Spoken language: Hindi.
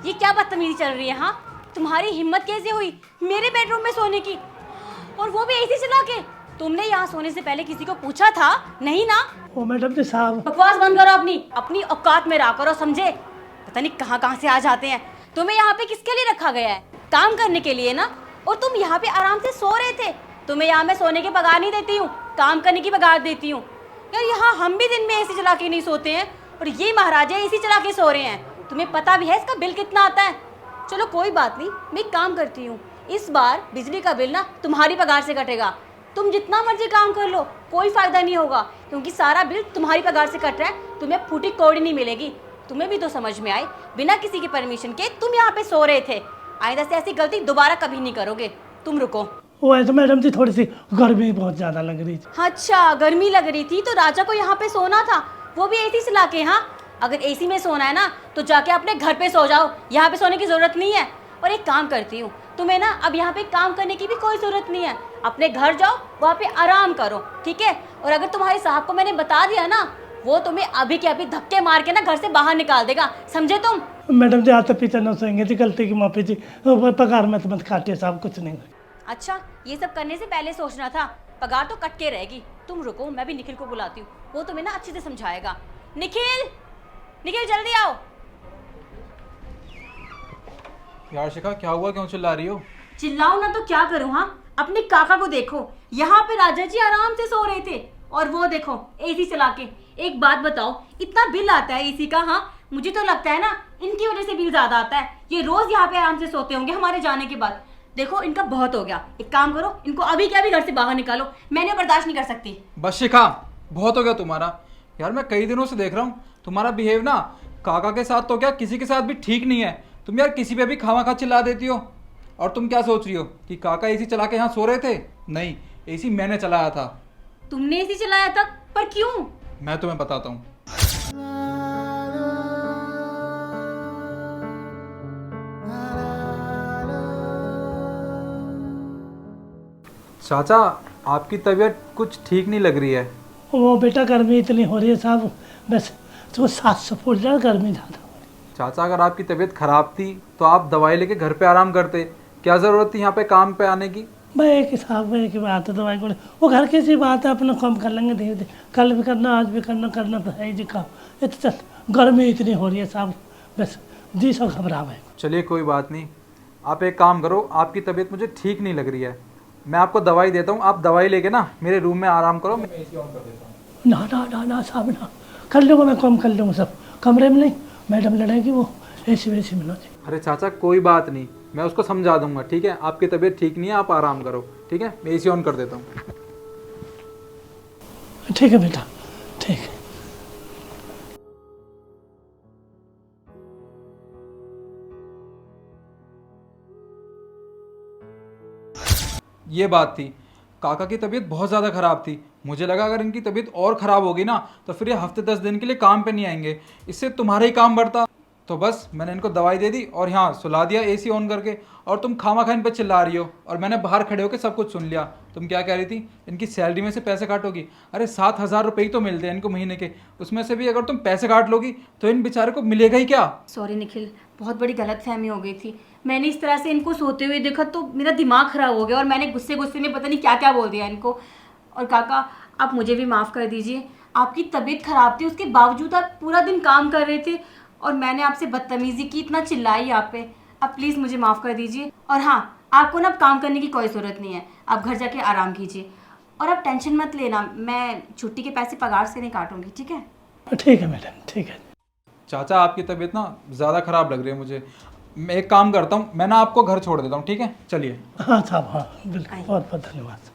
ये क्या बदतमीजी चल रही है? हाँ, तुम्हारी हिम्मत कैसे हुई मेरे बेडरूम में सोने की, और वो भी एसी चला के? तुमने यहाँ सोने से पहले किसी को पूछा था? नहीं ना? ओ मैडम जी साहब, बकवास बंद करो, अपनी अपनी औकात में रहा करो, समझे? पता नहीं कहाँ से आ जाते हैं। तुम्हें यहाँ पे किसके लिए रखा गया है? काम करने के लिए ना। और तुम यहाँ पे आराम से सो रहे थे। तुम्हें यहाँ मैं सोने की पगार नहीं देती हूँ, काम करने की पगार देती हूँ। यार यहाँ हम भी दिन में एसी चला के नहीं सोते हैं, और ये महाराजा एसी चला के सो रहे हैं। तुम्हें पता भी है इसका बिल कितना आता है? चलो कोई बात नहीं, मैं एक काम करती हूँ, इस बार बिजली का बिल ना तुम्हारी पगार से कटेगा। तुम जितना मर्जी काम कर लो, कोई फायदा नहीं होगा, क्योंकि सारा बिल तुम्हारी पगार से कट रहा है। तुम्हें फूटी कौड़ी नहीं मिलेगी। तुम्हें भी तो समझ में आए, बिना किसी की परमिशन के तुम यहाँ पे सो रहे थे। आइंदा से ऐसी गलती दोबारा कभी नहीं करोगे। तुम रुको। वो है तो मैडम जी थोड़ी सी गर्मी बहुत ज़्यादा लग रही थी। अच्छा, गर्मी लग रही थी तो राजा को यहाँ पे सोना था, वो भी एसी चला के। हाँ, अगर एसी में सोना है ना तो जाके अपने घर पे सो जाओ, यहाँ पे सोने की ज़रूरत नहीं है। और एक काम करती हूँ, तुम्हें ना अब यहाँ पे काम करने की भी कोई ज़रूरत नहीं है। अपने घर जाओ, वहाँ पे आराम करो, ठीक है? और अगर तुम्हारे साहब को मैंने बता दिया ना, वो तुम्हें अभी के अभी धक्के मार के ना घर से बाहर निकाल देगा, समझे तुम? मैडम जी आते पीते न सोएंगे जी, गलती की माफी जी। वो पगार में तो मत काटिए साहब, कुछ नहीं। अच्छा, ये सब करने से पहले सोचना था। पगार तो कट के रहेगी। तुम रुको, मैं भी निखिल को बुलाती हूँ, वो तुम्हें ना अच्छे से समझाएगा। निखिल, निखिल जल्दी आओ। यार शिखा, क्या हुआ? क्यों चिल्ला रही हो? चिल्लाओ ना तो क्या करूँ? हाँ, अपने काका को देखो, यहाँ पे राजा जी आराम से सो रहे थे, और वो देखो एसी चला के। एक बात बताओ, इतना बिल आता है एसी का? हाँ, मुझे तो लगता है ना इनकी वजह से बिल ज्यादा आता है। ये रोज यहाँ पे आराम से सोते होंगे हमारे जाने के बाद। देखो इनका बहुत हो गया। एक काम करो, इनको अभी के अभी घर से बाहर निकालो, मैंने बर्दाश्त नहीं कर सकती। बस शिखा, बहुत हो गया तुम्हारा। यार मैं कई दिनों से देख रहा हूँ तुम्हारा बिहेव ना, काका के साथ तो क्या किसी के साथ भी ठीक नहीं है। तुम यार किसी पे भी खामा चिल्ला देती हो। और तुम क्या सोच रही हो कि काका एसी चला के यहाँ सो रहे थे? नहीं, एसी मैंने चलाया था। तुमने एसी चलाया था? पर क्यों? मैं तुम्हें बताता हूँ। चाचा, आपकी तबीयत कुछ ठीक नहीं लग रही है। वो बेटा गर्मी इतनी हो रही है साहब, बस तो 700 फुट जाए, गर्मी ज़्यादा। चाचा, अगर आपकी तबीयत खराब थी तो आप दवाई लेके घर पे आराम करते। क्या ज़रूरत थी यहाँ पे काम पे आने की? भाई एक हिसाब में एक ही बात है, दवाई को वो घर की सी बात है, अपना काम कर लेंगे धीरे धीरे। कल भी करना, आज भी करना तो है ही जी काम। ये तो चल, गर्मी इतनी हो रही है साहब, बस जी सब घबरा है। चलिए कोई बात नहीं, आप एक काम करो, आपकी तबीयत मुझे ठीक नहीं लग रही है, मैं आपको दवाई देता हूँ। आप दवाई लेके ना मेरे रूम में आराम करो, मैं एसी ऑन कर देता हूँ। ना ना ना ना साहब ना, कर लूँगा मैं, कम कर लूँगा सब। कमरे में नहीं, मैडम लड़ेगी, वो एसी वेसी में ना। अरे चाचा कोई बात नहीं, मैं उसको समझा दूंगा, ठीक है? आपकी तबीयत ठीक नहीं है, आप आराम करो, ठीक है? मैं एसी ऑन कर देता हूँ। ठीक है बेटा, ठीक है। ये बात थी, काका की तबीयत बहुत ज़्यादा ख़राब थी। मुझे लगा अगर इनकी तबीयत और ख़राब होगी ना तो फिर ये हफ्ते 10 दिन के लिए काम पे नहीं आएंगे, इससे तुम्हारा ही काम बढ़ता। तो बस मैंने इनको दवाई दे दी और यहाँ सुला दिया एसी ऑन करके, और तुम खामा इन पे चिल्ला रही हो। और मैंने बाहर खड़े होकर सब कुछ सुन लिया। तुम क्या कह रही थी? इनकी सैलरी में से पैसे काटोगी? अरे 7,000 रुपये ही तो मिलते हैं इनको महीने के, उसमें से भी अगर तुम पैसे काट लोगी तो इन बेचारे को मिलेगा ही क्या? सॉरी निखिल, बहुत बड़ी गलतफहमी हो गई थी। मैंने इस तरह से इनको सोते हुए देखा तो मेरा दिमाग खराब हो गया, और मैंने गुस्से में पता नहीं क्या क्या बोल दिया इनको। और काका, आप मुझे भी माफ़ कर दीजिए। आपकी तबीयत खराब थी, उसके बावजूद आप पूरा दिन काम कर रहे थे, और मैंने आपसे बदतमीजी की, इतना चिल्लाई आप पे। आप प्लीज़ मुझे माफ़ कर दीजिए। और हाँ, आपको ना अब काम करने की कोई ज़रूरत नहीं है, आप घर जाके आराम कीजिए। और आप टेंशन मत लेना, मैं छुट्टी के पैसे पगार से नहीं काटूंगी, ठीक है? ठीक है मैडम, ठीक है। चाचा, आपकी तबीयत ना ज़्यादा ख़राब लग रही है मुझे। मैं एक काम करता हूँ, मैं ना आपको घर छोड़ देता हूँ, ठीक है? चलिए। हाँ साहब, हाँ बिल्कुल, बहुत बहुत धन्यवाद।